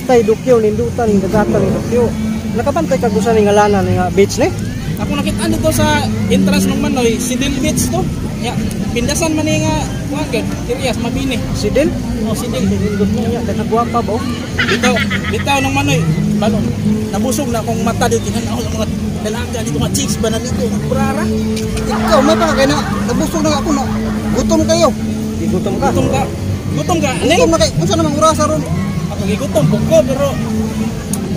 tay dukyo nindutan ning dagatan ning dukyo. Nakabantay ka gusa ning ngalanan nga beach ni. Ako nakita dito sa entrance ng Manoy, Sidil Beach to. Ya, pindasan man nga kuan gid, Irias Mabini. Sidil? Oh, Sidil. Indot niya katagwapa ba? Bitaw ng Manoy. Balon. Nabusog na akong mata dito tinanaw ng mga dalaga dito mga chicks ba na dito, brara. Ikaw may pa kay na nabusog na ako na. Gutom kayo. Di gutom ka. Gutom ka. Gutom na kay unsa namang orasa ron? Ako gigutom buko pero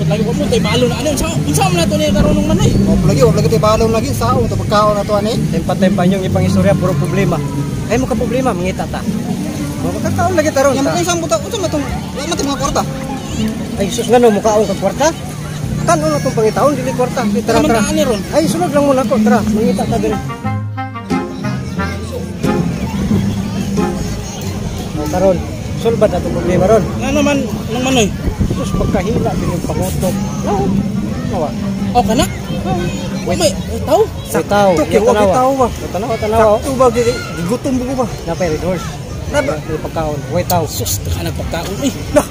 lagi ko mo tay balon ano unsa man nato ni karon ng Manoy. Wag lagi tay balon lagi sao to pagkaon na to ani. Tempa-tempa yung ipang istorya puro problema. Ay mo ka problema mangita ta. Mo ka lagi taron. Yang unsa mo matong mga kwarta? Ay sus ngano mo kaon ka kwarta? Kan na tong pangitaon dili kwarta. Tara. Ay sunod lang muna ko tara mangita ta diri. Karon sulbad atong problema ron. Nga naman ng Manoy. Sus magkahila din yung pangutok. Nawa. O kana? Wait, taw? Taw. Taw ba? Tanawa. Sakto ba dili? Gutom buko ba? Napay redoors. Naba pagkaon. Wait taw. Sus ka nagpagkaon eh. Lah,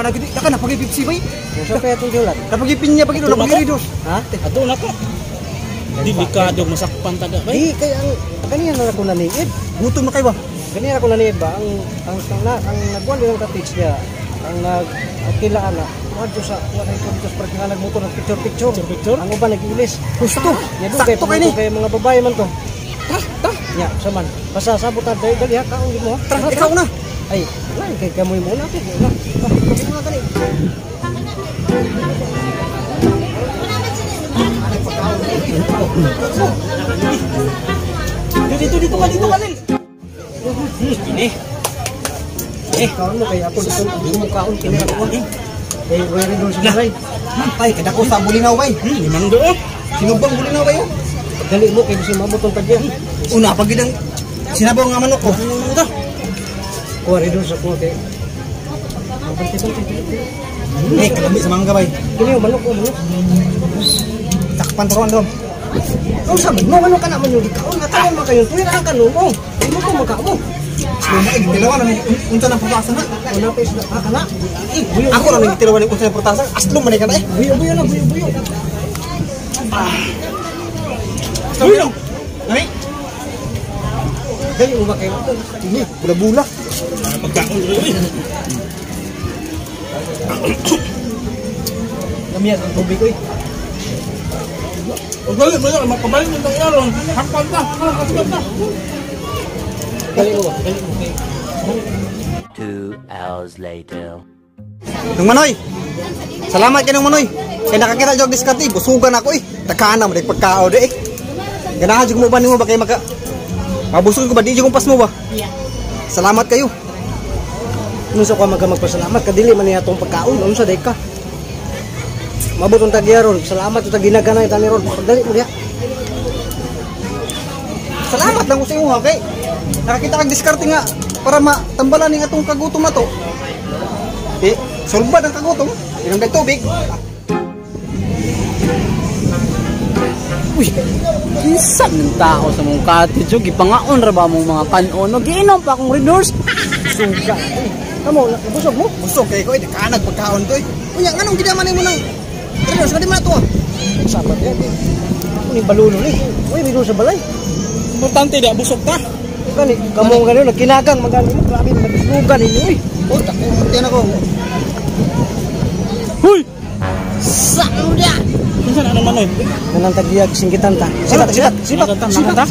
nagiti ka na pagipipsi bay. Sa pa itong diulat. Napagipinya pagito na pagiridos. Ha? Ato na ko. Delikado masakpan taga bay. Kaya ang kaniya na ako naniid. Gutom na kayo ba? Kaniya ako naniid ba ang nagwan din ang ka-teach niya. Ang nagkilaan na wadyo sa wala ito para nga nagmotor ng picture. Ang uban nag-ilis. Gusto. Sakto kay mga babae man to. Ta. Ya, saman. Basta sabutan dali ha kaon mo. Tara, ikaw na. Ay, wala kay kamoy mo na pid na. Mga kani. Dito kanil. Ini. Kaon mo kay ako dito mo kaon kini ako. Kay wala doon sa balay. Ay, kada ko sa bulinaw bay. Limang do. Sinubang bulinaw bay. Dali mo kay gusto mabutong tagya. Una pag gidang sinabaw nga manok ko. Kuha rin doon sa kuha kay. Kalami sa mangga bay. Kini yung manok. Takpan turuan doon. Kung sabi mo, ano ka naman yung ikaw? Natawa mo kayo, tuwira ang kanunong. Hindi mo ko magkamo. Tilawan na unsa nang putasa na. Una pa isla ka na. Ako ra nang tilawan unsa nang putasa. Aslo man ka na eh. Buyo na, buyo. Buyo. Ay. Dali mo ba kayo? Ini bula-bula. Pagkaon rin. Kamiyan ang tubig ko eh. Balik mo yan, makabalik mo itong yaron. Hakpan na, kasigat na. Dali mo ba? 2 hours later. Nung Manoy. Salamat kay nung Manoy. Kay nakakita jog diskarte, busugan ako eh. Takana mo dik pagkao de eh. Ganahan jud mo ba nimo ba kay maka mabusog ko ba di jud kumpas mo ba? Salamat kayo. Unsa ko magpasalamat kadili man niya tong pagkaon unsa day ka? Mabutong tagya ron. Salamat ito ginagana ita ni ron. Dali mo diha. Salamat lang ko sa imo kay nakakita kag diskarte nga para matambalan ning atong kagutom na to. Sulbad ang kagutom. Inom kay tubig. Uy, kinsa ng tao sa mong cottage, gipangaon ra ba mong mga kanon, giinom pa akong Redors. Suga. Kamo, busog mo? Busog kay ko kanag pagkaon to eh. Unya nganong gidaman nimo nang Redors kadi man to. Sabat ya. Ni balulo ni. Uy, bino sa balay. Importante da, busog ka. Kani, kamo gano nagkinagang magano mo, grabe nagsugan ninyo uy. Puta, tiyan ako. Huy! Sauda. Minsan ano Manoy? Nanang tagiyag singgitan ta. Sibat. Nakanta.